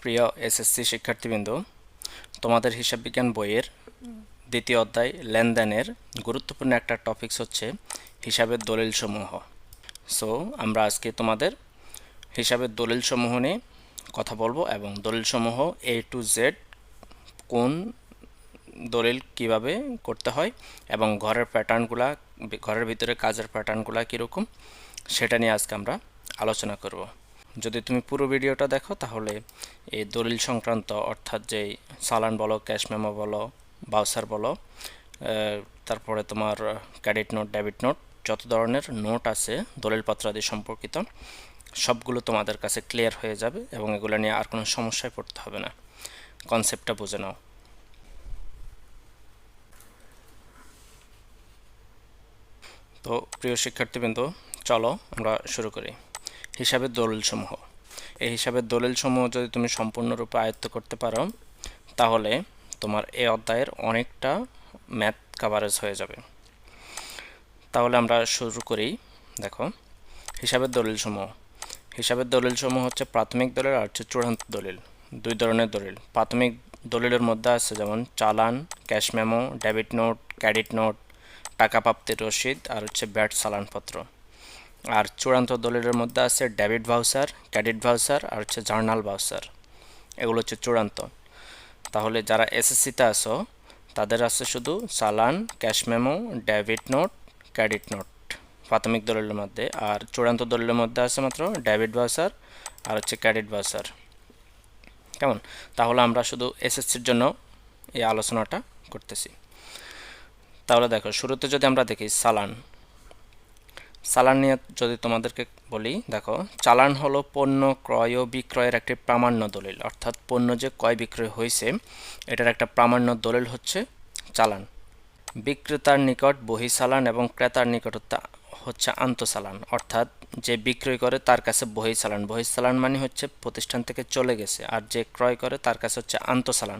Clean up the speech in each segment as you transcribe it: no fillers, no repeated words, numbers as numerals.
প্রিয় এসএসসি শিক্ষার্থীবৃন্দ, তোমাদের হিসাব বিজ্ঞান বইয়ের দ্বিতীয় অধ্যায় লেনদেনের গুরুত্বপূর্ণ একটা টপিকস হচ্ছে হিসাবের দলিলসমূহ। সো আমরা আজকে তোমাদের হিসাবের দলিলসমূহ নিয়ে কথা বলবো এবং দলিলসমূহ A to Z কোন দলিল কিভাবে করতে হয় এবং ঘরের প্যাটার্নগুলা, ঘরের ভিতরে কাজের প্যাটার্নগুলা কীরকম সেটা নিয়ে আজকে আমরা আলোচনা করব। যদি তুমি পুরো ভিডিওটা দেখো তাহলে এই দলিল সংক্রান্ত অর্থাৎ যেই চালান বলো, ক্যাশ মেমো বলো, বাউচার বলো, তারপরে তোমার ক্রেডিট নোট, ডেবিট নোট, যত ধরনের নোট আছে দলিলপত্রাদি সম্পর্কিত সবগুলো তোমাদের কাছে ক্লিয়ার হয়ে যাবে এবং এগুলো নিয়ে আর কোনো সমস্যায় পড়তে হবে না। কনসেপ্টটা বুঝে নাও। তো প্রিয় শিক্ষার্থীবৃন্দ, চলো আমরা শুরু করি। হিসাবের দলিলসমূহ। এই হিসাবের দলিলসমূহ যদি তুমি সম্পূর্ণরূপে আয়ত্ত করতে পারো তাহলে তোমার এই অধ্যায়ের অনেকটা ম্যাথ কাভারেজ হয়ে যাবে। তাহলে আমরা শুরু করি। দেখো, হিসাবের দলিলসমূহ। হিসাবের দলিলসমূহ হচ্ছে প্রাথমিক দলিল আর হচ্ছে চূড়ান্ত দলিল। দুই ধরনের দলিল। প্রাথমিক দলিলের মধ্যে আছে যেমন চালান, cash memo, debit note, credit note, টাকা প্রাপ্তির রসিদ আর হচ্ছে ব্যাট চালানপত্র। আর চূড়ান্ত দলিলের মধ্যে আছে ডেবিট ভাউচার, ক্রেডিট ভাউচার আর হচ্ছে জার্নাল ভাউচার। এগুলো হচ্ছে চূড়ান্ত। তাহলে যারা এসএসসিতে আসো তাদের আছে শুধু চালান, cash memo, debit note, credit note প্রাথমিক দলিলের মধ্যে, আর চূড়ান্ত দলিলের মধ্যে আছে মাত্র ডেবিট ভাউচার আর হচ্ছে ক্রেডিট ভাউচার। কেমন? তাহলে আমরা শুধু এসএসসির জন্য এই আলোচনাটা করতেছি। তাহলে দেখো, শুরুতে যদি আমরা দেখি চালান। চালান নিয়ে যদি তোমাদেরকে বলি, দেখো, চালান হলো পণ্য ক্রয় ও বিক্রয়ের একটি প্রামাণ্য দলিল, অর্থাৎ পণ্য যে ক্রয় বিক্রয় হয়েছে এটার একটা প্রামাণ্য দলিল হচ্ছে চালান। বিক্রেতার নিকট বহি চালান এবং ক্রেতার নিকট হচ্ছে আন্তঃচালান, অর্থাৎ যে বিক্রয় করে তার কাছে বহি চালান। বহি চালান মানে হচ্ছে প্রতিষ্ঠান থেকে চলে গেছে, আর যে ক্রয় করে তার কাছে হচ্ছে আন্তঃচালান।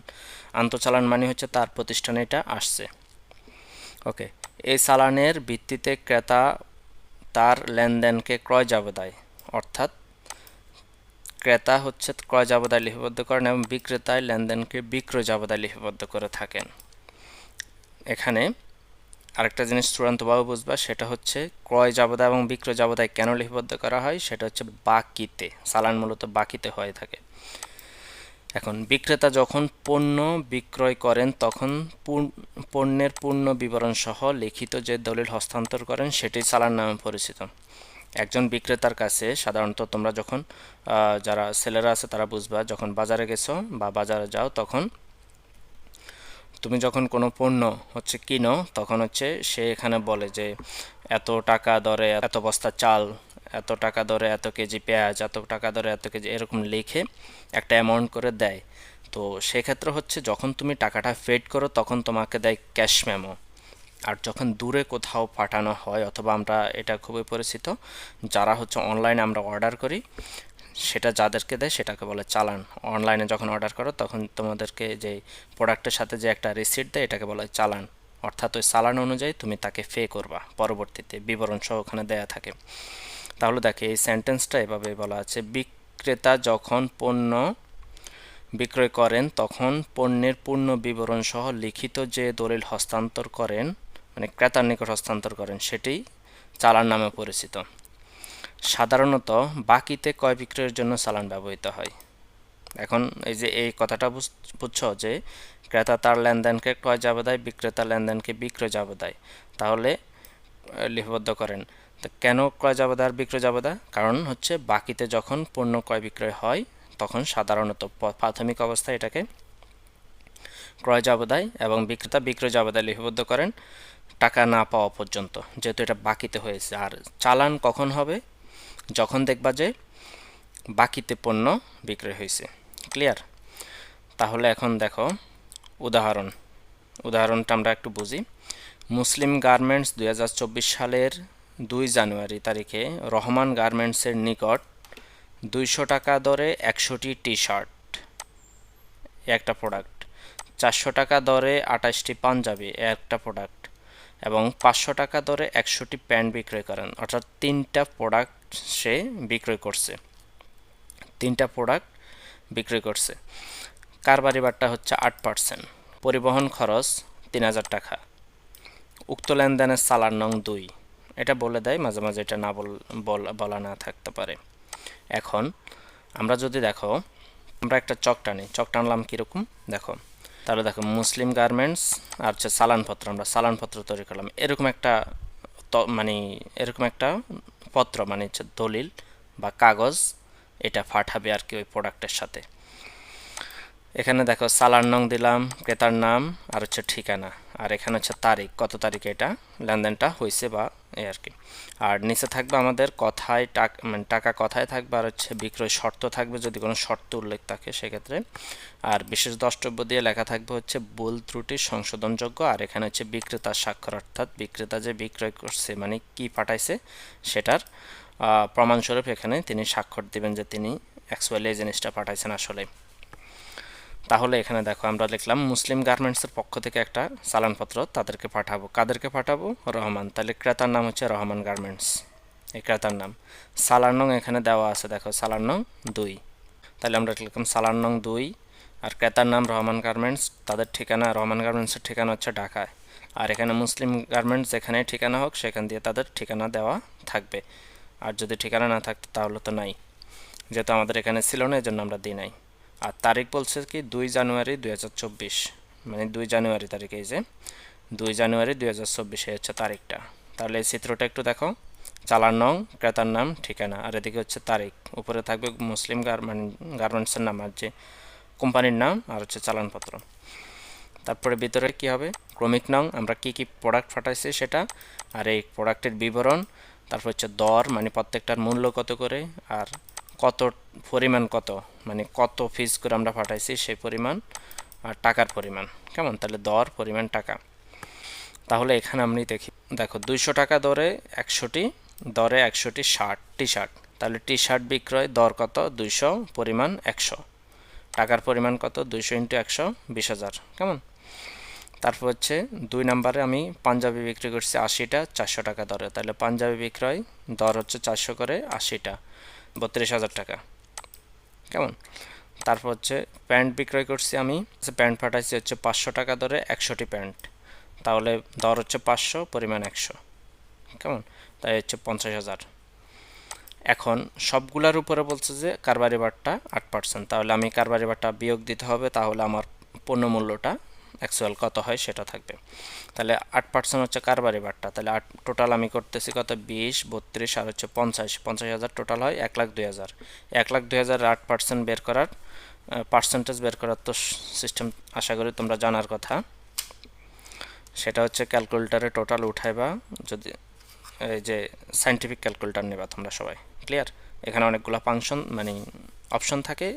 আন্তঃচালান মানে হচ্ছে তার প্রতিষ্ঠানে এটা আসছে। ওকে, এই চালানের ভিত্তিতে ক্রেতা তার লেনদেনকে ক্রয় জাবেদায়, অর্থাৎ ক্রেতা হচ্ছে ক্রয় জাবেদায় লিপিবদ্ধ করেন এবং বিক্রেতায় লেনদেনকে বিক্রয় জাবেদায় লিপিবদ্ধ করে থাকেন। এখানে আরেকটা জিনিস চূড়ান্তভাবে বুঝবা, সেটা হচ্ছে ক্রয় জাবেদা এবং বিক্রয় জাবেদায় কেন লিপিবদ্ধ করা হয়, সেটা হচ্ছে বাকিতে। চালান মূলত বাকিতে হয়ে থাকে। এখন বিক্রেতা যখন পণ্য বিক্রয় করেন তখন পণ্যের পূর্ণ বিবরণ সহ লিখিত যে দলিল হস্তান্তর করেন সেটি চালান নামে পরিচিত। একজন বিক্রেতার কাছে সাধারণত তোমরা যখন যারা ছেলেরা আছে তারা বুঝবা, যখন বাজারে গেছো বা বাজারে যাও তখন তুমি যখন কোনো পণ্য হচ্ছে কিনো তখন হচ্ছে সে এখানে বলে যে এত টাকা দরে এত বস্তা চাল, এত টাকা দরে এত কেজি পেঁয়াজ, এত টাকা দরে এত কেজি, এরকম লিখে একটা অ্যামাউন্ট করে দেয়। তো সেক্ষেত্রে হচ্ছে যখন তুমি টাকাটা পেড করো তখন তোমাকে দেয় ক্যাশ মেমো। আর যখন দূরে কোথাও পাঠানো হয়, অথবা আমরা এটা খুবই পরিচিত যারা হচ্ছে অনলাইনে আমরা অর্ডার করি, সেটা যাদেরকে দেয় সেটাকে বলে চালান। অনলাইনে যখন অর্ডার করো তখন তোমাদেরকে যে প্রোডাক্টের সাথে যে একটা রিসিট দেয় এটাকে বলে চালান, অর্থাৎ ওই চালান অনুযায়ী তুমি তাকে পে করবা, পরবর্তীতে বিবরণ সহ ওখানে দেয়া থাকে। তাহলে দেখে এই সেন্টেন্সটা এভাবে বলা আছে, বিক্রেতা যখন পণ্য বিক্রয় করেন তখন পণ্যের পূর্ণ বিবরণ সহ লিখিত যে দলিল হস্তান্তর করেন, মানে ক্রেতার নিকট হস্তান্তর করেন, সেটি চালান নামে পরিচিত। সাধারণত বাকিতে ক্রয় বিক্রয়ের জন্য চালান ব্যবহৃত হয়। এখন এই যে এই কথাটা বুঝছো যে ক্রেতা তার লেনদেনকে ক্রয় জাবেদায়, বিক্রেতা লেনদেনকে বিক্রয় জাবেদায় তাহলে লিপিবদ্ধ করেন। তো কেন ক্রয় জাবেদা আর বিক্রয় জাবেদা? কারণ হচ্ছে বাকিতে যখন পণ্য ক্রয় বিক্রয় হয় তখন সাধারণত প্রাথমিক অবস্থায় এটাকে ক্রয় জাবেদায় এবং বিক্রেতা বিক্রয় জাবেদায় লিপিবদ্ধ করেন টাকা না পাওয়া পর্যন্ত, যেহেতু এটা বাকিতে হয়েছে। আর চালান কখন হবে? যখন দেখবা যে বাকিতে পণ্য বিক্রয় হয়েছে। ক্লিয়ার? তাহলে এখন দেখো উদাহরণটা আমরা একটু বুঝি। মুসলিম গার্মেন্টস 2024 সালের 2 জানুয়ারি তারিখে রহমান গার্মেন্টসের নিকট 200 টাকা দরে 100টি টি শার্ট একটা প্রোডাক্ট, 400 টাকা দরে 28টি পাঞ্জাবি একটা প্রোডাক্ট এবং 500 টাকা দরে 100টি প্যান্ট বিক্রয় করেন। অর্থাৎ 3টা প্রোডাক্ট সে বিক্রয় করছে। 3টা প্রোডাক্ট বিক্রি করছে। কারবারি বাট্টা হচ্ছে 8%। পরিবহন খরচ 3000 টাকা। উক্ত লেনদেনের চালান নং 2। এটা বলে দেয়, মাঝে মাঝে এটা না বলা না থাকতে পারে। এখন আমরা যদি দেখো, আমরা একটা চক টানি, চক টানলাম কীরকম দেখো, তাহলে দেখো মুসলিম গার্মেন্টস আর হচ্ছে চালানপত্র, আমরা চালানপত্র তৈরি করলাম। এরকম একটা মানে এরকম একটা পত্র, মানে হচ্ছে দলিল বা কাগজ, এটা পাঠাবে আর কি ওই প্রোডাক্টের সাথে। এখানে দেখো চালান নং দিলাম, ক্রেতার নাম আর হচ্ছে ঠিকানা, আর এখানে হচ্ছে তারিখ, কত তারিখে এটা লেনদেনটা হয়েছে বা এই আর কি। আর নিচে থাকবে আমাদের কথায় টাকা, মানে টাকা কথায় থাকবে, আর হচ্ছে বিক্রয় শর্ত থাকবে যদি কোনো শর্ত উল্লেখ থাকে সেক্ষেত্রে। আর বিশেষ দ্রষ্টব্য দিয়ে লেখা থাকবে হচ্ছে ভুল ত্রুটি সংশোধনযোগ্য। আর এখানে হচ্ছে বিক্রেতার স্বাক্ষর, অর্থাৎ বিক্রেতা যে বিক্রয় করছে মানে কি পাঠাইছে সেটার প্রমাণস্বরূপ এখানে তিনি স্বাক্ষর দিবেন যে তিনি অ্যাকচুয়ালি এই জিনিসটা পাঠাইছেন আসলে। তাহলে এখানে দেখো আমরা লিখলাম মুসলিম গার্মেন্টসের পক্ষ থেকে একটা চালানপত্র তাদেরকে পাঠাবো। কাদেরকে পাঠাবো? রহমান। তাহলে ক্রেতার নাম হচ্ছে রহমান গার্মেন্টস, এই ক্রেতার নাম। সালার নং এখানে দেওয়া আছে, দেখো সালার নং 2। তাহলে আমরা লিখলাম সালার নং 2, আর ক্রেতার নাম রহমান গার্মেন্টস, তাদের ঠিকানা, রহমান গার্মেন্টসের ঠিকানা হচ্ছে ঢাকায়। আর এখানে মুসলিম গার্মেন্টস যেখানে ঠিকানা হোক সেখান দিয়ে তাদের ঠিকানা দেওয়া থাকবে। আর যদি ঠিকানা না থাকতো তাহলে তো নাই, যেহেতু আমাদের এখানে ছিল না এই জন্য আমরা দিই নাই। আর তারিখ বলছে কি 2 জানুয়ারি 2024, মানে 2 জানুয়ারি তারিখে, এই যে 2 জানুয়ারি 2024 এই হচ্ছে তারিখটা। তাহলে এই চিত্রটা একটু দেখো, চালান নং, ক্রেতার নাম, ঠিকানা, আর এদিকে হচ্ছে তারিখ, উপরে থাকবে মুসলিম গার্মেন্টসের নাম আর যে কোম্পানির নাম, আর হচ্ছে চালানপত্র। তারপরে ভিতরে কি হবে, ক্রমিক নং, আমরা কি কি প্রোডাক্ট পাঠাইছি সেটা, আর এই প্রোডাক্টের বিবরণ, তারপর হচ্ছে দর, মানে প্রত্যেকটার মূল্য কত করে, আর কত পরিমাণ, কত মানে কত পিস করে আমরা পাঠাইছি সেই পরিমাণ, আর টাকার পরিমাণ। কেমন? তাহলে দর, পরিমাণ, টাকা। তাহলে এখানে আমি দেখি, দেখো 200 টাকা দরে 100টি, দরে 100টি টি শার্ট। তাহলে টি শার্ট বিক্রয় দর কত? 200, পরিমাণ 100, টাকার পরিমাণ কত? 200 × 100, 20,000। কেমন? তারপর হচ্ছে 2 নম্বরে আমি পাঞ্জাবি বিক্রি করছি 80টা, 400 টাকা দরে। তাহলে পাঞ্জাবি বিক্রয় দর হচ্ছে 400 করে 80টা, 32,000 টাকা। কেমন? তারপর হচ্ছে প্যান্ট বিক্রয় করছি আমি, প্যান্ট পাঠাইছি হচ্ছে 500 টাকা দরে 100টি প্যান্ট। তাহলে দর হচ্ছে 500, পরিমাণ 100। কেমন? তাই হচ্ছে 50,000। এখন সবগুলার উপরে বলছে যে কারবারি বাট্টা 8%। তাহলে আমি কারবারি বাট্টা বিয়োগ দিতে হবে, তাহলে আমার পণ্য মূল্যটা অ্যাকচুয়াল কত হয় সেটা থাকবে। তাহলে 8% হচ্ছে কারবারি বাট্টা। তাহলে টোটাল আমি করতেছি কত? 20, 32 আর হচ্ছে 50,000 টোটাল হয় 1,02,000। 1,02,000 8% বের করার, পার্সেন্টেজ বের করার তো সিস্টেম আশা করি তোমরা জানার কথা। সেটা হচ্ছে ক্যালকুলেটারে টোটাল উঠাইবা, যদি এই যে সাইন্টিফিক ক্যালকুলেটার নেবা তোমরা সবাই, ক্লিয়ার? এখানে অনেকগুলো ফাংশন মানে অপশন থাকে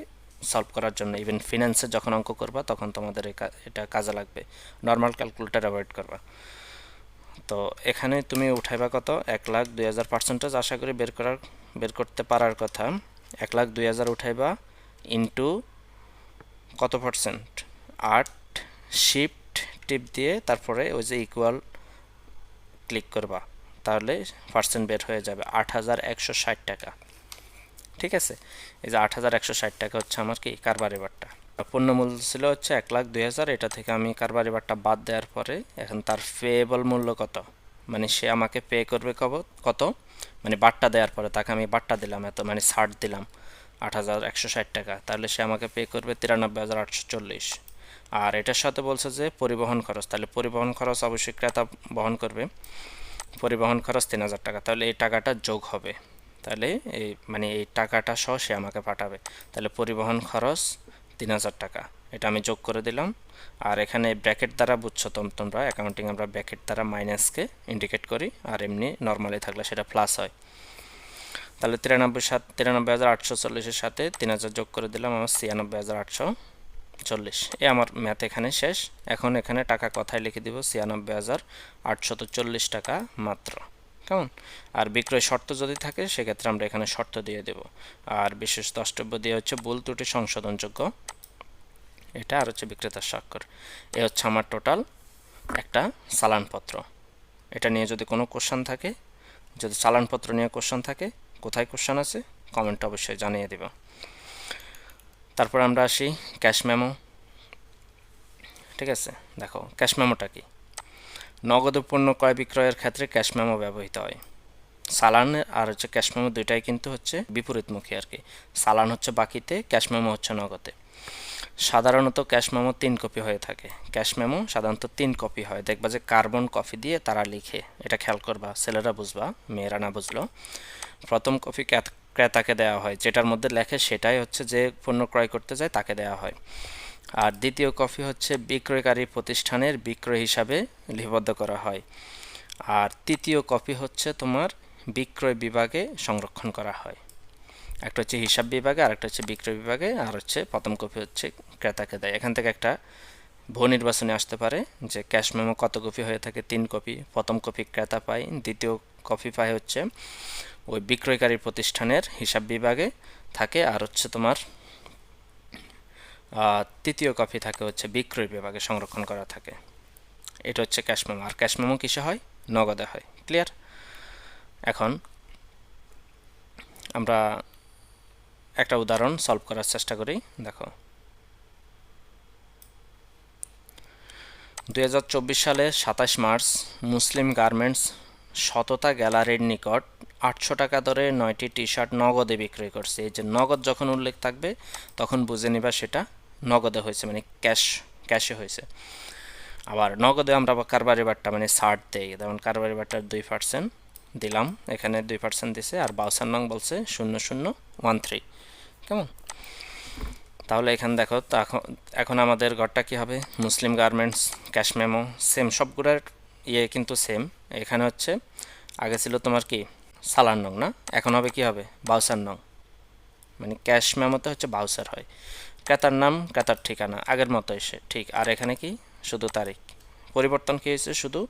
সলভ করার জন্য। ইভেন ফিনান্সে যখন অঙ্ক করবা তখন তোমাদের এটা কাজে লাগবে, নর্মাল ক্যালকুলেটার অ্যাভয়েড করবা। তো এখানে তুমি উঠাইবা কত? 1,02,000 পার্সেন্টেজ আশা করি বের করতে পারার কথা। 1,02,000 উঠাইবা ইন্টু কত পার্সেন্ট? 8, শিফট টিপ দিয়ে তারপরে ওই যে ইকুয়াল ক্লিক করবা, তাহলে পার্সেন্ট বের হয়ে যাবে 8,160 টাকা। ঠিক আছে? এই যে 8,160 টাকা হচ্ছে আমার কি কারবারি বাট্টা। পণ্য মূল্য ছিল হচ্ছে 1,02,000, এটা থেকে আমি কারবারি বাট্টা বাদ দেওয়ার পরে এখন তার পেয়েবল মূল্য কত, মানে সে আমাকে পে করবে কত, মানে বাট্টা দেওয়ার পরে তাকে আমি বাট্টা দিলাম এত, মানে ছাড় দিলাম 8,160 টাকা, তাহলে সে আমাকে পে করবে 93,840। আর এটার সাথে বলছে যে পরিবহন খরচ, তাহলে পরিবহন খরচ অবশ্যই ক্রেতা বহন করবে, পরিবহন খরচ 3,000 টাকা। তাহলে এই টাকাটা যোগ হবে, তাহলে এই মানে এই টাকাটা সহ সে আমাকে পাঠাবে। তাহলে পরিবহন খরচ 3,000 টাকা, এটা আমি যোগ করে দিলাম। আর এখানে ব্র্যাকেট দ্বারা বুঝছো তোমরা অ্যাকাউন্টিং, আমরা ব্র্যাকেট দ্বারা মাইনাসকে ইন্ডিকেট করি, আর এমনি নর্মালি থাকলে সেটা প্লাস হয়। তাহলে 93,840-এর সাথে 3,000 যোগ করে দিলাম, আমার 96,840। আমার ম্যাথ এখানে শেষ। এখন এখানে টাকা কথায় লিখে দিব 96,840 টাকা মাত্র। কেমন? আর বিক্রয় শর্ত যদি থাকে সেক্ষেত্রে আমরা এখানে শর্ত দিয়ে দেব। আর বিশেষ দ্রষ্টব্য দিয়ে হচ্ছে ভুল ত্রুটি সংশোধনযোগ্য, এটা আর হচ্ছে বিক্রেতার স্বাক্ষর। এ হচ্ছে আমার টোটাল একটা চালানপত্র। এটা নিয়ে যদি কোনো কোশ্চেন থাকে, যদি চালানপত্র নিয়ে কোশ্চেন থাকে, কোথায় কোশ্চেন আছে কমেন্ট অবশ্যই জানিয়ে দেব। তারপর আমরা আসি ক্যাশ মেমো। ঠিক আছে, দেখো ক্যাশ মেমোটা কি। নগদ পণ্য ক্রয় বিক্রয়ের ক্ষেত্রে ক্যাশ মেমো ব্যবহৃত হয়। চালান আর হচ্ছে ক্যাশ মেমো দুইটাই কিন্তু হচ্ছে বিপরীতমুখী আর কি। চালান হচ্ছে বাকিতে, ক্যাশ মেমো হচ্ছে নগদে। সাধারণত ক্যাশ মেমো 3 কপি হয়ে থাকে। ক্যাশ মেমো সাধারণত 3 কপি হয়, দেখবা যে কার্বন কপি দিয়ে তারা লিখে, এটা খেয়াল করবা, ছেলেরা বুঝবা, মেয়েরা না বুঝলো। প্রথম কপি ক্রেতাকে দেওয়া হয়, যেটার মধ্যে লেখে সেটাই হচ্ছে যে পণ্য ক্রয় করতে যায় তাকে দেওয়া হয়। আর দ্বিতীয় কপি হচ্ছে বিক্রয়কারী প্রতিষ্ঠানের বিক্রয় হিসাবে লিপিবদ্ধ করা হয়। আর তৃতীয় কপি হচ্ছে তোমার বিক্রয় বিভাগে সংরক্ষণ করা হয়। একটা হচ্ছে হিসাব বিভাগে, আর একটা হচ্ছে বিক্রয় বিভাগে, আর হচ্ছে প্রথম কপি হচ্ছে ক্রেতাকে দেয়। এখান থেকে একটা বহু নির্বাচনে আসতে পারে যে ক্যাশ মেমো কত কপি হয়ে থাকে, 3 কপি। প্রথম কপি ক্রেতা পায়, দ্বিতীয় কপি পায় হচ্ছে ওই বিক্রয়কারী প্রতিষ্ঠানের হিসাব বিভাগে থাকে, আর হচ্ছে তোমার তৃতীয় কপি থাকে হচ্ছে বিক্রয় বিভাগে সংরক্ষণ করা থাকে। এটা হচ্ছে ক্যাশ মেমো। আর ক্যাশ মেমো কিসে হয়? নগদে হয়। ক্লিয়ার? এখন আমরা একটা উদাহরণ সলভ করার চেষ্টা করি। দেখো 2024 সালে 27 মার্চ মুসলিম গার্মেন্টস সততা গ্যালারির নিকট 800 টাকা দরে 9টি টি শার্ট নগদে বিক্রয় করছে। এই যে নগদ যখন উল্লেখ থাকবে তখন বুঝে নিবা সেটা নগদে হয়েছে, মানে ক্যাশে হয়েছে। আবার নগদে আমরা কারবারি বাট্টা মানে ছাড় দেই, যেমন কারবারি বাট্টার 2% দিলাম, এখানে 2% দিছে, আর বাউসার নং বলছে 0013। কেমন? তাহলে এখানে দেখো, তো এখন আমাদের ঘরটা কি হবে? মুসলিম গার্মেন্টস, ক্যাশ মেমো সেম, সবগুলোর কিন্তু সেম। এখানে হচ্ছে আগে ছিল তোমার কি সালার নং না, এখন হবে কি হবে বাউসার নং, মানে ক্যাশ মেমোতে হচ্ছে বাউসার হয়। ক্রেতার নাম, ক্রেতার ঠিকানা আগের মতো এসে ঠিক। আর এখানে কি শুধু তারিখ পরিবর্তন কি হয়েছে, শুধু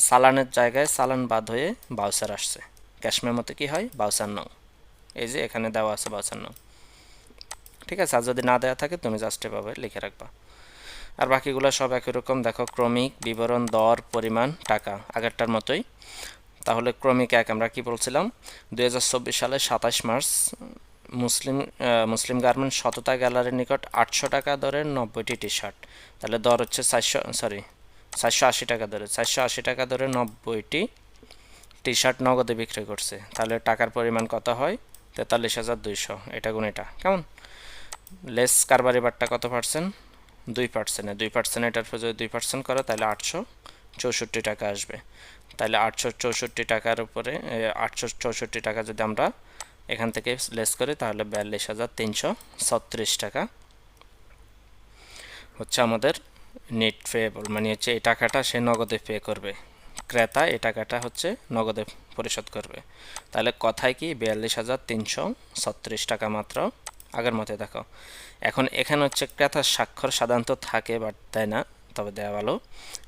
সালানের জায়গায় সালান বাদ হয়ে বাউসার আসছে। ক্যাশ মেমোতে কি হয় বাউসার নং, এই যে এখানে দেওয়া আছে বাউসার নং। ঠিক আছে, আর যদি না দেওয়া থাকে তুমি জাস্ট এভাবে লিখে রাখবা। আর বাকিগুলো সব একই রকম। দেখো ক্রমিক বিবরণ, দর, পরিমাণ, টাকা আগেরটার মতোই। তাহলে ক্রমিক এক আমরা কি বলছিলাম, 2024 সালে 27 মার্চ মুসলিম গার্মেন্টস সততা গ্যালারির নিকট 800 টাকা দরের 90টি টি শার্ট, তাহলে দর হচ্ছে 480 টাকা দরে, 480 টাকা দরে 90টি টি শার্ট নগদে বিক্রি করছে। তাহলে টাকার পরিমাণ কত হয়? 43,200। এটা গুণ এটা। কেমন? লেস কারবারি বাট্টা কত পার্সেন্ট? 2%। 2% এটার উপর যদি 2% করো তাহলে 864 টাকা আসবে। তাহলে 864 টাকার উপরে 864 টাকা যদি আমরা এখান থেকে লেস করি তাহলে 42,336 টাকা হচ্ছে আমাদের নেট পেয়েবল, মানে হচ্ছে এই টাকাটা সে নগদে পে করবে, ক্রেতা এই টাকাটা হচ্ছে নগদে পরিশোধ করবে। তাহলে কথায় কি 42,336 টাকা মাত্র, আগের মতো। দেখো এখন এখানে হচ্ছে ক্রেতার স্বাক্ষর সাধারণত থাকে, বাট দেয় না, তবে দেওয়া ভালো।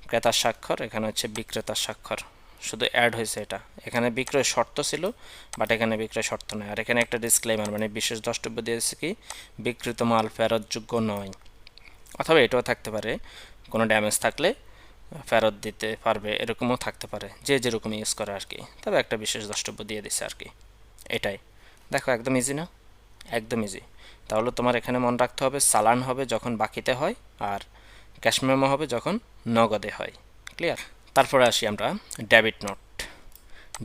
ক্রেতার স্বাক্ষর, এখানে হচ্ছে বিক্রেতার স্বাক্ষর, শুধু অ্যাড হয়েছে এটা। এখানে বিক্রয় শর্ত ছিল, বাট এখানে বিক্রয় শর্ত নয়। আর এখানে একটা ডিসক্লেমার মানে বিশেষ দ্রষ্টব্য দিয়েছে কি, বিক্রিত মাল ফেরতযোগ্য নয়। অথবা এটাও থাকতে পারে, কোনো ড্যামেজ থাকলে ফেরত দিতে পারবে, এরকমও থাকতে পারে, যে যেরকম ইউজ করে আর কি। তবে একটা বিশেষ দ্রষ্টব্য দিয়ে দিছে আর কি, এটাই। দেখো একদম ইজি না? একদম ইজি। তাহলে তোমার এখানে মনে রাখতে হবে চালান হবে যখন বাকিতে হয়, আর ক্যাশ মেমো হবে যখন নগদে হয়। ক্লিয়ার? তারপরে আসি আমরা ডেবিট নোট।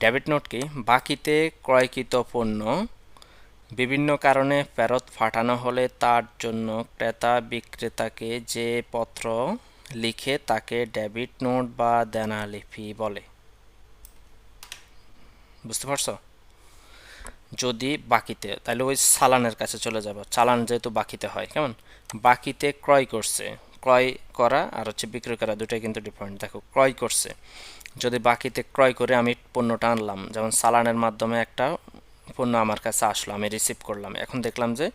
ডেবিট নোট কি? বাকিতে ক্রয়কৃত পণ্য বিভিন্ন কারণে ফেরত পাঠানো হলে তার জন্য ক্রেতা বিক্রেতাকে যে পত্র লিখে তাকে ডেবিট নোট বা দেনালিপি বলে। বুঝতে পারছো? যদি বাকিতে, তাহলে ওই চালানের কাছে চলে যাব। চালান যেহেতু বাকিতে হয়, কেমন? বাকিতে ক্রয় করছে, ক্রয় করা আর হচ্ছে বিক্রয় করা দুটোই কিন্তু ডিফারেন্ট। দেখো ক্রয় করছে, যদি বাকিতে ক্রয় করে আমি পণ্যটা আনলাম, যেমন চালানের মাধ্যমে একটা পণ্য আমার কাছে আসলো, আমি রিসিভ করলাম, এখন দেখলাম যে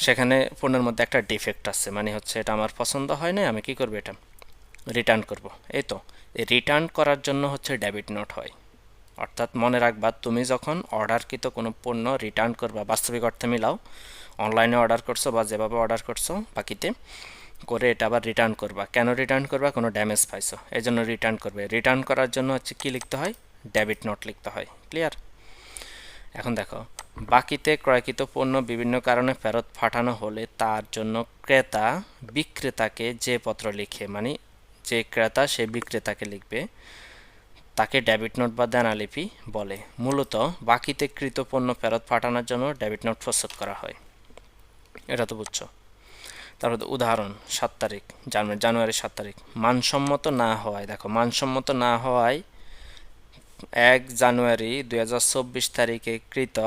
সেখানে পণ্যের মধ্যে একটা ডিফেক্ট আছে, মানে হচ্ছে এটা আমার পছন্দ হয় না, আমি কি করব, এটা রিটার্ন করব। এই তো, এই রিটার্ন করার জন্য হচ্ছে ডেবিট নোট হয়। অর্থাৎ মনে রাখবা, তুমি যখন অর্ডারকৃত কোনো পণ্য রিটার্ন করবা, বাস্তবিক অর্থে মিলাও, অনলাইনে অর্ডার করছো বা যেভাবে অর্ডার করছো বাকিতে করে এটা আবার রিটার্ন করবা। কেন রিটার্ন করবা? কোনো ড্যামেজ পাইছো এই জন্য রিটার্ন করবে। রিটার্ন করার জন্য হচ্ছে কি লিখতে হয়? ডেবিট নোট লিখতে হয়। ক্লিয়ার? এখন দেখো বাকিতে ক্রয়কৃত পণ্য বিভিন্ন কারণে ফেরত পাঠানো হলে তার জন্য ক্রেতা বিক্রেতাকে যে পত্র লিখে, মানে যে ক্রেতা সে বিক্রেতাকে লিখবে, তাকে ডেবিট নোট বা দেনালিপি বলে। মূলত বাকিতে কৃত পণ্য ফেরত পাঠানোর জন্য ডেবিট নোট প্রস্তুত করা হয়। এটা তো বুঝছো। তারপর উদাহরণ 7 তারিখ, জানুয়ারি 7 তারিখ, মানসম্মত না হওয়ায়, দেখো মানসম্মত না হওয়ায় 1 জানুয়ারি 2024 তারিখে কৃত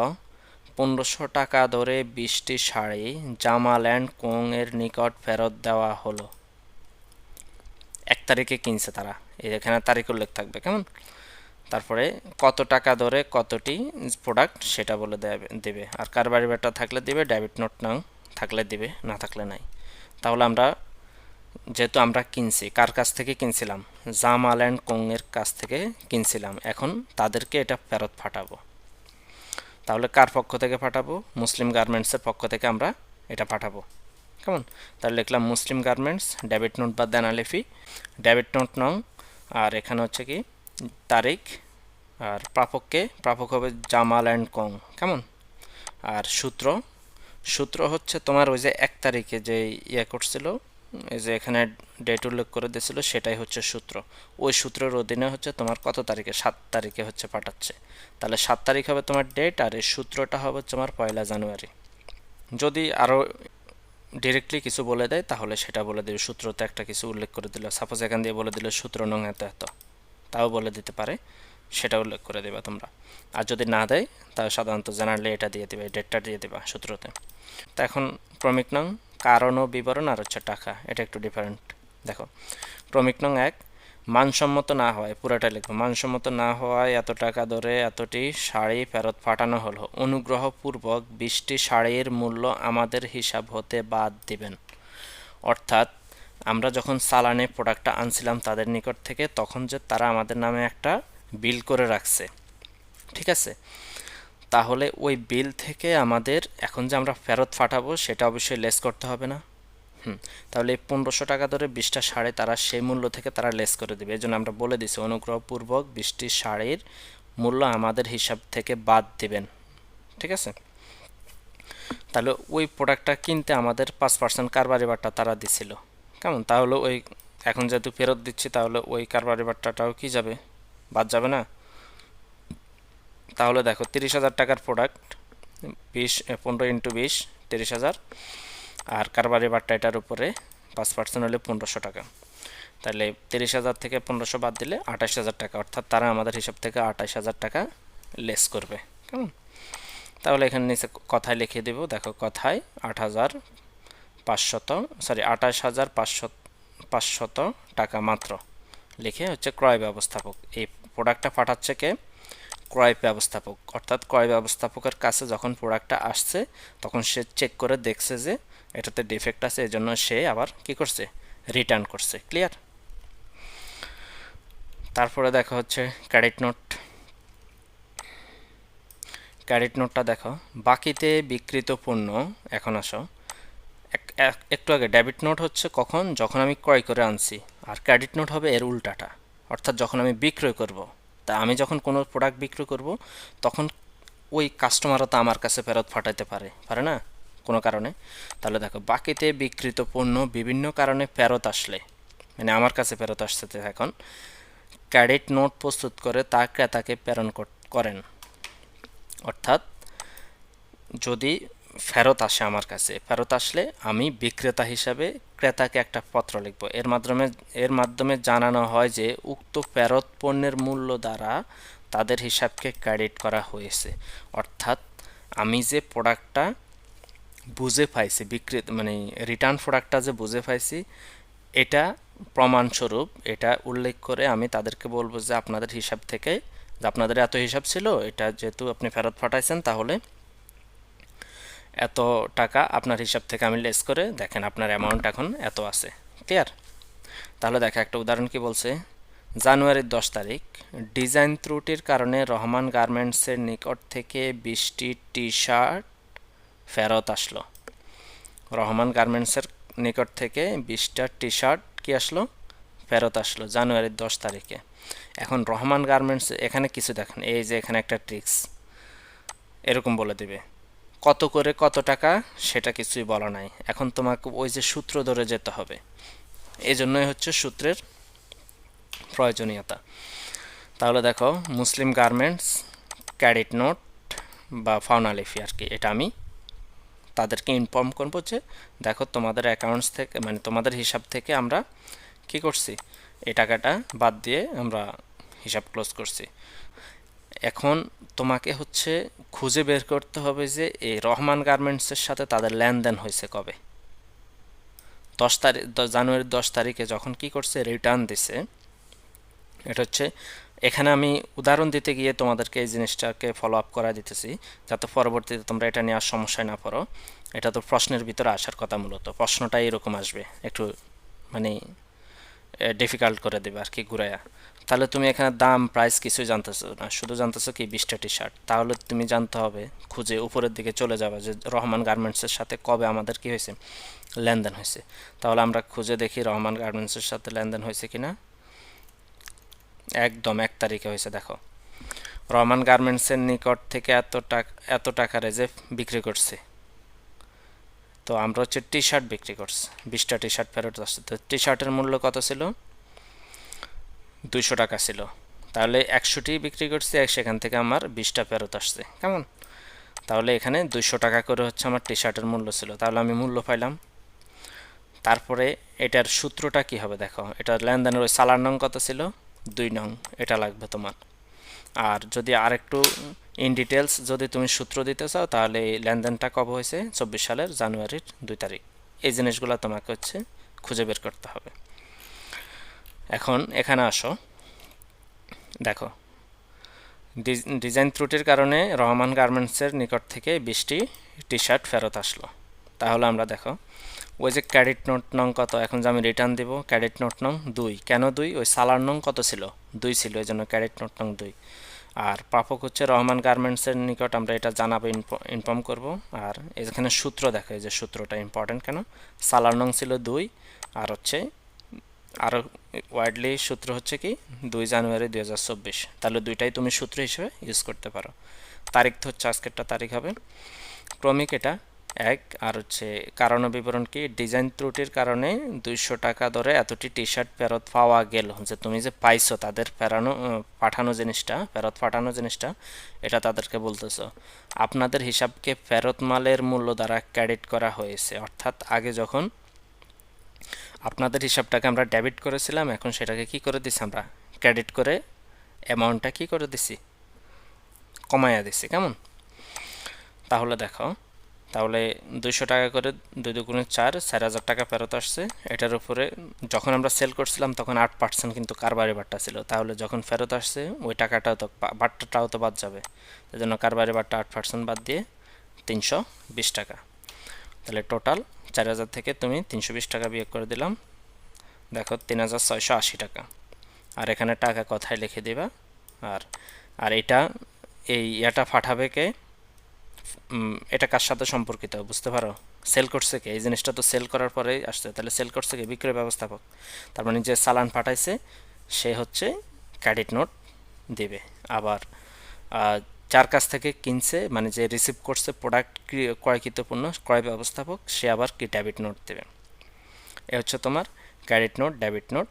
1500 টাকা ধরে 20টি শাড়ি জামাল অ্যান্ড কোং এর নিকট ফেরত দেওয়া হলো। 1 তারিখে কিনছে তারা, এখানে তারিখ উল্লেখ থাকবে, কেমন। তারপরে কত টাকা ধরে কতটি প্রোডাক্ট সেটা বলে দেবে, আর কারবারি ব্যাটা থাকলে দিবে, ডেবিট নোট না থাকলে দিবে, না থাকলে নাই। তাহলে আমরা যেহেতু আমরা কিনছি, কার কাছ থেকে কিনছিলাম, জামাল অ্যান্ড কোং এর কাছ থেকে কিনছিলাম, এখন তাদেরকে এটা ফেরত পাঠাবো। তাহলে কার পক্ষ থেকে পাঠাবো, মুসলিম গার্মেন্টসের পক্ষ থেকে আমরা এটা পাঠাবো, কেমন। তাহলে লিখলাম মুসলিম গার্মেন্টস, ডেবিট নোট বা দেনালিপি, ডেবিট নোট নং, আর এখানে হচ্ছে কি তারিখ, আর প্রাপক হবে জামাল অ্যান্ড কোং, কেমন। আর সূত্র হচ্ছে তোমার ওই যে 1 তারিখে যে করছিল, এই যে এখানে ডেট উল্লেখ করে দিয়েছিল, সেটাই হচ্ছে সূত্র। ওই সূত্রের অধীনে হচ্ছে তোমার কত তারিখে, 7 তারিখে হচ্ছে পাঠাচ্ছে। তাহলে 7 তারিখ হবে তোমার ডেট, আর এই সূত্রটা হবে তোমার 1 জানুয়ারি। যদি আরও ডিরেক্টলি কিছু বলে দেয় তাহলে সেটা বলে দেবে, সূত্রতে একটা কিছু উল্লেখ করে দিল, সাপোজ এখান দিয়ে বলে দিল সূত্র নং এত এত, তাও বলে দিতে পারে, সেটা উল্লেখ করে দেবে তোমরা। আর যদি না দেয় তাহলে সাধারণত জেনারেলি এটা দিয়ে দেবে, ডেটটা দিয়ে দেবা সূত্রতে। তো এখন ক্রমিক নং, কারণ ও বিবরণ, আর হচ্ছে টাকা, এটা একটু ডিফারেন্ট। দেখো ক্রমিক নং 1, মানসম্মত না হওয়ায়, পুরোটা লিখবো, মানসম্মত না হওয়ায় এত টাকা ধরে এতটি শাড়ি ফেরত পাঠানো হলো, অনুগ্রহপূর্বক 20টি শাড়ির মূল্য আমাদের হিসাব হতে বাদ দিবেন। অর্থাৎ আমরা যখন চালানে প্রোডাক্টটা আনছিলাম তাদের নিকট থেকে, তখন যে তারা আমাদের নামে একটা বিল করে রাখছে, ঠিক আছে। তাহলে ওই বিল থেকে আমাদের এখন যে আমরা ফেরত পাঠাবো সেটা অবশ্যই লেস করতে হবে না। তাহলে এই 1500 টাকা ধরে 20টা শাড়ি তারা সেই মূল্য থেকে তারা লেস করে দেবে। এই জন্য আমরা বলে দিছি অনুগ্রহপূর্বক 20টি শাড়ির মূল্য আমাদের হিসাব থেকে বাদ দিবেন, ঠিক আছে। তাহলে ওই প্রোডাক্টটা কিনতে আমাদের 5% কারবারি বাট্টা তারা দিছিল, কেমন। তাহলে ওই এখন যেহেতু ফেরত দিচ্ছি, তাহলে ওই কারবারি বাট্টাটাও কি যাবে, বাদ যাবে না। তাহলে দেখো 30,000 টাকার প্রোডাক্ট, 15 × 20 30,000, আর কারবারি বাট্টা এটার উপরে 5% হলে 1500 টাকা। তাহলে 30,000 থেকে 1500 বাদ দিলে 28,000 টাকা, অর্থাৎ তারা আমাদের হিসাব থেকে 28,000 টাকা লেস করবে, কেমন। তাহলে এখানে নিচে কথায় লিখে দেব, দেখো কথায় 28,500 টাকা মাত্র লিখে হচ্ছে ক্রয় ব্যবস্থাপক, এই প্রোডাক্টটা পাঠাচ্ছে কে, ক্রয় ব্যবস্থাপক। অর্থাৎ ক্রয় ব্যবস্থাপকের কাছে যখন প্রোডাক্টটা আসছে তখন সে চেক করে দেখছে যে এটাতে ডিফেক্ট আছে, এই জন্য সে আবার কি করছে, রিটার্ন করছে, ক্লিয়ার। তারপরে দেখা হচ্ছে ক্রেডিট নোট। ক্রেডিট নোটটা দেখো, বাকিতে বিক্রিত পণ্য, এখন আসো একটু আগে ডেবিট নোট হচ্ছে কখন, যখন আমি ক্রয় করে আনছি, আর ক্রেডিট নোট হবে এর উল্টাটা, অর্থাৎ যখন আমি বিক্রয় করব। তা আমি যখন কোনো প্রোডাক্ট বিক্রি করব তখন ওই কাস্টমারও তো আমার কাছে ফেরত পাঠাইতে পারে না কোনো কারণে। তাহলে দেখো বাকিতে বিক্রিত পণ্য বিভিন্ন কারণে ফেরত আসলে, মানে আমার কাছে ফেরত আসছে, এখন ক্রেডিট নোট প্রস্তুত করে তা ক্রেতাকে প্রেরণ করেন। অর্থাৎ যদি ফেরত আসে আমার কাছে, ফেরত আসলে আমি বিক্রেতা হিসাবে ক্রেতাকে একটা পত্র লিখব, এর মাধ্যমে জানানো হয় যে উক্ত ফেরত পণ্যের মূল্য দ্বারা তাদের হিসাবকে ক্রেডিট করা হয়েছে। অর্থাৎ আমি যে প্রোডাক্টটা বুঝে পাইছি, মানে রিটার্ন প্রোডাক্টটা যে বুঝে পাইছি, এটা প্রমাণস্বরূপ এটা উল্লেখ করে আমি তাদেরকে বলবো যে আপনাদের হিসাব থেকে, যে আপনাদের এত হিসাব ছিল, এটা যেহেতু আপনি ফেরত পাঠাইছেন, তাহলে এত টাকা আপনার হিসাব থেকে আমি লেস করে দেখেন আপনার অ্যামাউন্ট এখন এত আছে, ক্লিয়ার। তাহলে দেখা একটা উদাহরণ কি বলছে, জানুয়ারির 10 তারিখ, ডিজাইন ত্রুটির কারণে রহমান গার্মেন্টসের নিকট থেকে 20টি টি শার্ট ফেরত আসলো। রহমান গার্মেন্টসের নিকট থেকে 20টা টি শার্ট কি আসলো, ফেরত আসলো জানুয়ারির 10 তারিখে। এখন রহমান গার্মেন্টস এখানে কিছু দেখেন, এই যে এখানে একটা ট্রিক্স, এরকম বলে দিবে। কত করে কত টাকা সেটা কিছুই বলা নাই। এখন তোমাকে ওই যে সূত্র ধরে যেতে হবে, এজন্যই হচ্ছে সূত্রের প্রয়োজনীয়তা। তাহলে দেখো, মুসলিম গার্মেন্টস ক্রেডিট নোট বা ফাউনালিফি আর কি, এটা আমি তাদেরকে ইনফর্ম করবো যে দেখো তোমাদের অ্যাকাউন্টস থেকে, মানে তোমাদের হিসাব থেকে আমরা কি করছি, এই টাকাটা বাদ দিয়ে আমরা হিসাব ক্লোজ করছি। এখন তোমাকে হচ্ছে খুঁজে বের করতে হবে যে এই রহমান গার্মেন্টসের সাথে তাদের লেনদেন হয়েছে কবে। 10 তারিখ, জানুয়ারির 10 তারিখে যখন কি করছে, রিটার্ন দিছে। এটা হচ্ছে, এখানে আমি উদাহরণ দিতে গিয়ে তোমাদেরকে এই জিনিসটাকে ফলো আপ করা দিতেছি, যাতে পরবর্তীতে তোমরা এটা নিয়ে আর সমস্যায় না পড়ো। এটা তো প্রশ্নের ভিতরে আসার কথা, মূলত প্রশ্নটা এরকম আসবে, একটু মানে ডিফিকাল্ট করে দেবে আর কি ঘুরাইয়া। তাহলে তুমি এখানে দাম প্রাইস কিছুই জানতেছো না, শুধু জানতেছো কি 20টা টি শার্ট। তাহলে তুমি জানতে হবে, খুঁজে উপরের দিকে চলে যাবে যে রহমান গার্মেন্টসের সাথে কবে আমাদের কি হয়েছে, লেনদেন হয়েছে। তাহলে আমরা খুঁজে দেখি রহমান গার্মেন্টসের সাথে লেনদেন হয়েছে কিনা। একদম 1 তারিখে হয়েছে। দেখো, রহমান গার্মেন্টসের নিকট থেকে এত টাকা রেজে বিক্রি করছে। তো আমরা হচ্ছে টি শার্ট বিক্রি করছি, 20টা টি শার্ট ফেরত আসছে। তো টি শার্টের মূল্য কত ছিল, 200 টাকা ছিল। তাহলে 100টি বিক্রি করছি, সেখান থেকে আমার 20টা ফেরত আসছে। কেমন? তাহলে এখানে 200 টাকা করে হচ্ছে আমার টি শার্টের মূল্য ছিল। তাহলে আমি মূল্য পাইলাম। তারপরে এটার সূত্রটা কি হবে দেখো, এটার লেনদেনের ওই সালার নং কত ছিল, 2 নং, এটা লাগবে তোমার। আর যদি আরেকটু ইন ডিটেলস যদি তুমি সূত্র দিতে চাও, তাহলে এই লেনদেনটা কবে হয়েছে, 24 সালের জানুয়ারির 2 তারিখ। এই জিনিসগুলো তোমাকে হচ্ছে খুঁজে বের করতে হবে। এখন এখানে আসো, দেখো ডিজাইন ত্রুটির কারণে রহমান গার্মেন্টসের নিকট থেকে 20টি টি শার্ট ফেরত আসলো। তাহলে আমরা দেখো, ওই যে ক্রেডিট নোট নং কত, এখন যে আমি রিটার্ন দেবো, ক্রেডিট নোট নং 2। কেন 2? ওই সালার নং কত ছিল, 2 ছিল, এই জন্য ক্রেডিট নোট নং 2। আর প্রাপক হচ্ছে রহমান গার্মেন্টসের নিকট, আমরা এটা জানাবো, ইনফর্ম করব। আর এখানে সূত্র দেখো, এই যে সূত্রটা ইম্পর্টেন্ট কেন, সালার নং ছিল 2, আর হচ্ছে আরও ওয়াইডলি সূত্র হচ্ছে কি 2 জানুয়ারি 2024। তাহলে দুইটাই তুমি সূত্র হিসেবে ইউজ করতে পারো। তারিখ তো হচ্ছে আজকেরটা তারিখ হবে। ক্রমিক এটা 1, আর হচ্ছে কারণ বিবরণ কি, ডিজাইন ত্রুটির কারণে 200 টাকা ধরে এতটি টি শার্ট ফেরত পাওয়া গেল। যে তুমি যে পাইছো, তাদের পাঠানো জিনিসটা, ফেরত পাঠানো জিনিসটা, এটা তাদেরকে বলতেছো। আপনাদের হিসাবকে ফেরত মালের মূল্য দ্বারা ক্রেডিট করা হয়েছে। অর্থাৎ আগে যখন আপনাদের হিসাবটাকে আমরা ডেবিট করেছিলাম, এখন সেটাকে কি করে দিছি, আমরা ক্রেডিট করে অ্যামাউন্টটা কি করে দিছি, কমাইয়া দিছি। কেমন? তাহলে দেখো, তাহলে 200 টাকা করে 2 দুগুণে 4, 4000 টাকা ফেরত আসছে। এটার উপরে যখন আমরা সেল করছিলাম তখন 8% কিন্তু কারবারি বাট্টা ছিল। তাহলে যখন ফেরত আসছে ওই টাকাটাও তো, বাট্টাটাও তো বাদ যাবে। এই জন্য কারবারি বাট্টা 8% বাদ দিয়ে 320 টাকা। তাহলে টোটাল 4000 থেকে তুমি 320 টাকা বিয়োগ করে দিলাম, দেখো 3680 টাকা। আর এখানে টাকা কথায় লিখে দিবা। আর আর এটা পাঠাবে কে, এটা কার সাথে সম্পর্কিত বুঝতে পারো, সেল করছে কে, এই জিনিসটা তো সেল করার পরেই আসছে। তাহলে সেল করছে কে, বিক্রয় ব্যবস্থাপক। তার মানে যে চালান পাঠাইছে সে হচ্ছে ক্রেডিট নোট দেবে। আবার যার কাছ থেকে কিনছে, মানে যে রিসিভ করছে প্রোডাক্ট, ক্রয়কৃত পণ্য, ক্রয় ব্যবস্থাপক, সে আবার কি ডেবিট নোট দেবে। এ হচ্ছে তোমার ক্রেডিট নোট, ডেবিট নোট,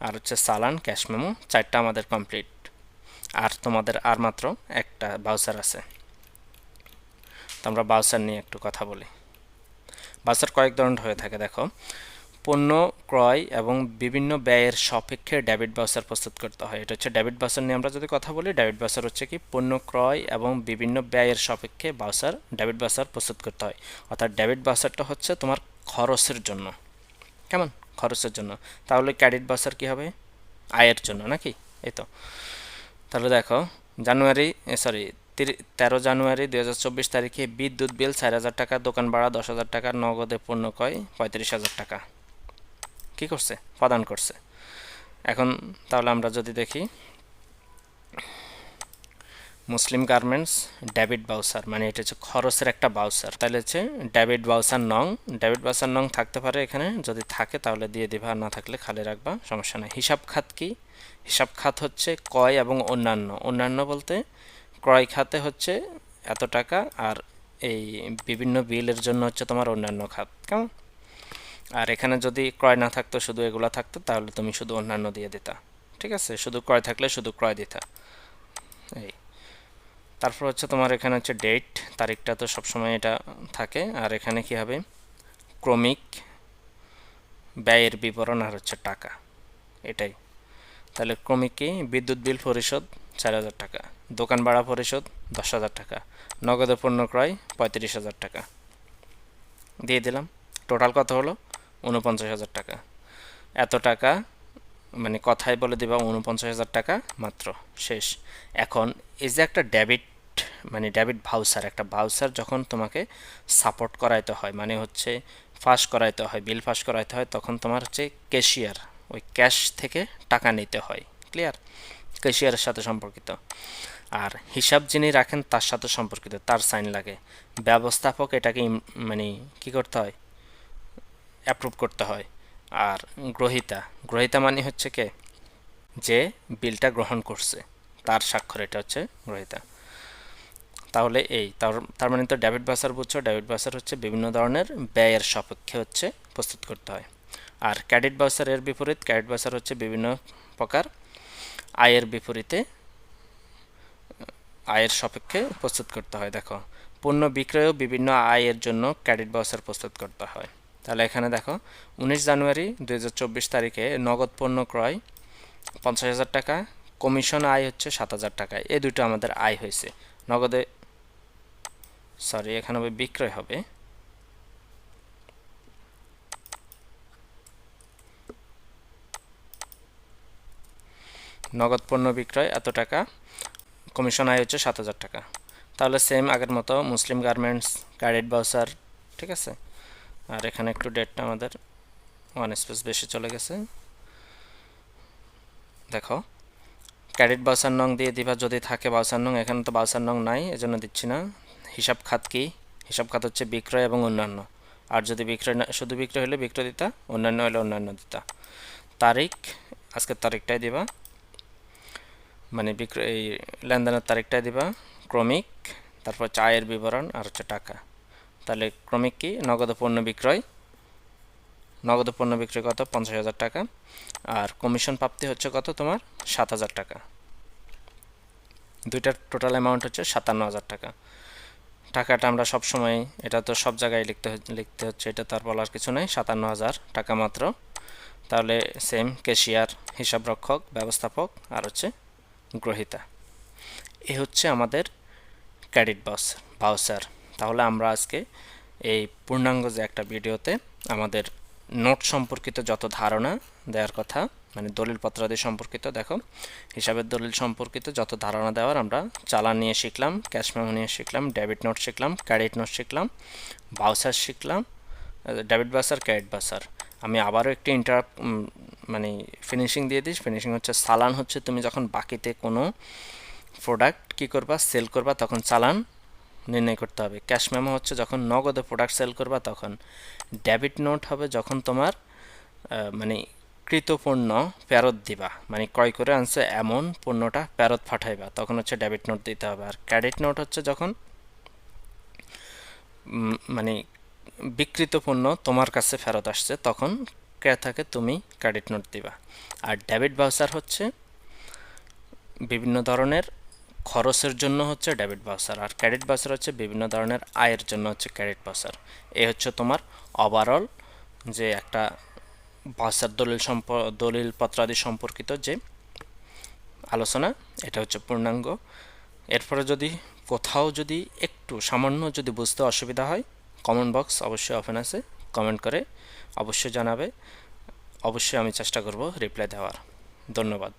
আর হচ্ছে চালান, ক্যাশ মেমো, 4টা আমাদের কমপ্লিট। আর তোমাদের আর মাত্র একটা বাউচার আছে। তো আমরা বাউচার নিয়ে একটু কথা বলি। বাউচার কয়েক ধরনের হয়ে থাকে। দেখো, পণ্য ক্রয় এবং বিভিন্ন ব্যয়ের সাপেক্ষে ডেবিট বাউচার প্রস্তুত করতে হয়। এটা হচ্ছে ডেবিট বাউচার নিয়ে আমরা যদি কথা বলি, ডেবিট বাউচার হচ্ছে কি পণ্য ক্রয় এবং বিভিন্ন ব্যয়ের সাপেক্ষে ডেবিট বাউচার প্রস্তুত করতে হয়। অর্থাৎ ডেবিট বাউচারটা হচ্ছে তোমার খরচের জন্য। কেমন? খরচের জন্য। তাহলে ক্রেডিট বাউচার কি হবে, আয়ের জন্য নাকি, এই তো। তাহলে দেখো, 13 জানুয়ারি 2024 তারিখে বিদ্যুৎ বিল 4000 টাকা, দোকান ভাড়া 10,000 টাকা, নগদে পণ্য ক্রয় 35,000 টাকা কি করছে, প্রদান করছে। এখন তাহলে আমরা যদি দেখি, মুসলিম গার্মেন্টস ডেবিট বাউচার, মানে এটা হচ্ছে খরচের একটা বাউচার। তাহলে হচ্ছে ডেবিট বাউচার নং থাকতে পারে এখানে, যদি থাকে তাহলে দিয়ে দিবা, আর না থাকলে খালি রাখবা, সমস্যা নেই। হিসাব খাত কি, হিসাব খাত হচ্ছে ক্রয় এবং অন্যান্য। অন্যান্য বলতে ক্রয় খাতে হচ্ছে এত টাকা, আর এই বিভিন্ন বিলের জন্য হচ্ছে তোমার অন্যান্য খাত, কেমন? আর এখানে যদি ক্রয় না থাকতো, শুধু এগুলা থাকতো, তাহলে তুমি শুধু অন্যান্য দিয়ে দিতা, ঠিক আছে? শুধু ক্রয় থাকলে শুধু ক্রয় দিতা। এই তারপর হচ্ছে তোমার এখানে হচ্ছে ডেট, তারিখটা তো সবসময় এটা থাকে। আর এখানে কি হবে, ক্রমিক ব্যয়ের বিবরণ আর হচ্ছে টাকা, এটাই। তাহলে ক্রমিক কি, বিদ্যুৎ বিল পরিশোধ 4,000 টাকা, দোকান ভাড়া পরিশোধ 10,000 টাকা, নগদে পণ্য ক্রয় 35,000 টাকা দিয়ে দিলাম। টোটাল কত হলো? 49,000 টাকা। এত টাকা মানে কথায় বলে দিবা 49,000 টাকা মাত্র, শেষ। এখন এই যে একটা ডেবিট, মানে ডেবিট ভাউচার, একটা ভাউচার যখন তোমাকে সাপোর্ট করাইতে হয়, মানে হচ্ছে ফাঁস করাইতে হয়, বিল ফাঁস করাইতে হয়, তখন তোমার হচ্ছে ক্যাশিয়ার, ওই ক্যাশ থেকে টাকা নিতে হয়, ক্লিয়ার? ক্যাশিয়ারের সাথে সম্পর্কিত। আর হিসাব যিনি রাখেন তার সাথে সম্পর্কিত, তার সাইন লাগে। ব্যবস্থাপক এটাকে মানে কি করতে হয়, অ্যাপ্রুভ করতে হয়। আর গ্রহীতা, গ্রহীতা মানে হচ্ছে কে, যে বিলটা গ্রহণ করছে, তার স্বাক্ষর, এটা হচ্ছে গ্রহীতা। তাহলে এই তার মানে তো ডেবিট ভাউচার বুঝছো, ডেবিট ভাউচার হচ্ছে বিভিন্ন ধরনের ব্যয়ের সাপেক্ষে হচ্ছে প্রস্তুত করতে হয়। আর ক্রেডিট ভাউচার এর বিপরীত, ক্রেডিট ভাউচার হচ্ছে বিভিন্ন প্রকার আয়ের বিপরীতে, আয়ের সাপেক্ষে প্রস্তুত করতে হয়। দেখো, পণ্য বিক্রয়ও বিভিন্ন আয়ের জন্য ক্রেডিট ভাউচার প্রস্তুত করতে হয়। তাহলে এখানে দেখো, 19 জানুয়ারি 2024 তারিখে নগদ পণ্য ক্রয় 50,000 টাকা, কমিশন আয় হচ্ছে 7,000 টাকা। এই দুটো আমাদের আয় হয়েছে। নগদে, সরি, এখানে হবে বিক্রয় হবে, নগদ পণ্য বিক্রয় এত টাকা, কমিশন আয় হচ্ছে 7,000 টাকা। তাহলে সেম আগের মতো মুসলিম গার্মেন্টস, ক্রেডিট ভাউচার, ঠিক আছে? আর এখানে একটু ডেটটা আমাদের ওয়ান স্পেস বেশি চলে গেছে। দেখো, ক্রেডিট ভাউচার নং দিয়ে দিবা যদি থাকে ভাউচার নং, এখানে তো ভাউচার নং নাই, এজন্য দিচ্ছি না। হিসাব খাত কি, হিসাব খাত হচ্ছে বিক্রয় এবং অন্যান্য। আর যদি বিক্রয় না, শুধু বিক্রয় হলে বিক্রয় দিতা, অন্যান্য হলে অন্যান্য দিতা। তারিখ, আজকের তারিখটাই দিবা, মানে বিক্রয় এই লেনদেনের তারিখটাই দিবা। ক্রমিক, তারপর হচ্ছে আয়ের বিবরণ আর হচ্ছে টাকা। তাহলে ক্রমিক কি, নগদ পণ্য বিক্রয়, নগদ পণ্য বিক্রয় কত, 50,000 টাকা। আর কমিশন প্রাপ্তি হচ্ছে কত তোমার, 7,000 টাকা। দুইটার টোটাল অ্যামাউন্ট হচ্ছে 57,000 টাকা। টাকাটা আমরা সব সময়, এটা তো সব জায়গায় লিখতে হচ্ছে, এটা তো আর বলার কিছু নেই, 57,000 টাকা মাত্র। তাহলে সেম ক্যাশিয়ার, হিসাবরক্ষক, ব্যবস্থাপক আর হচ্ছে গ্রহীতা। এ হচ্ছে আমাদের ক্রেডিট ভাউচার। তাহলে আমরা আজকে এই পূর্ণাঙ্গ যে একটা ভিডিওতে আমাদের নোট সম্পর্কিত যত ধারণা দেওয়ার কথা, মানে দলিল পত্রাদি সম্পর্কিত, দেখো হিসাবের দলিল সম্পর্কিত যত ধারণা দেওয়ার, আমরা চালান নিয়ে শিখলাম, ক্যাশ মেমো নিয়ে শিখলাম, ডেবিট নোট শিখলাম, ক্রেডিট নোট শিখলাম, ভাউচার শিখলাম, ডেবিট ভাউচার, ক্রেডিট ভাউচার। আমি আবারও একটি মানে ফিনিশিং দিয়ে দিই। ফিনিশিং হচ্ছে চালান, হচ্ছে তুমি যখন বাকিতে কোনো প্রোডাক্ট কী করবা, সেল করবা, তখন চালান নির্ণয় করতে হবে। ক্যাশ মেমো হচ্ছে যখন নগদে প্রোডাক্ট সেল করবা তখন। ডেবিট নোট হবে যখন তোমার মানে কৃত পণ্য ফেরত দিবা, মানে ক্রয় করে আনছে এমন পণ্যটা ফেরত পাঠাইবা, তখন হচ্ছে ডেবিট নোট দিতে হবে। আর ক্রেডিট নোট হচ্ছে যখন মানে বিক্রিত পণ্য তোমার কাছে ফেরত আসছে, তখন ক্রেতাকে তুমি ক্রেডিট নোট দিবা। আর ডেবিট ভাউচার হচ্ছে বিভিন্ন ধরনের খরচের জন্য হচ্ছে ডেবিট ভাউচার, আর ক্রেডিট ভাউচার হচ্ছে বিভিন্ন ধরনের আয়ের জন্য হচ্ছে ক্রেডিট ভাউচার। এই হচ্ছে তোমার ওভারঅল যে একটা ভাউচার দলিল পত্রাদি সম্পর্কিত যে আলোচনা, এটা হচ্ছে পূর্ণাঙ্গ। এরপরে যদি কোথাও যদি একটু সামান্য যদি বুঝতে অসুবিধা হয়, কমেন্ট বক্স অবশ্যই ওপেন আছে, কমেন্ট করে অবশ্যই জানাবে, অবশ্যই আমি চেষ্টা করব রিপ্লাই দেওয়ার। ধন্যবাদ।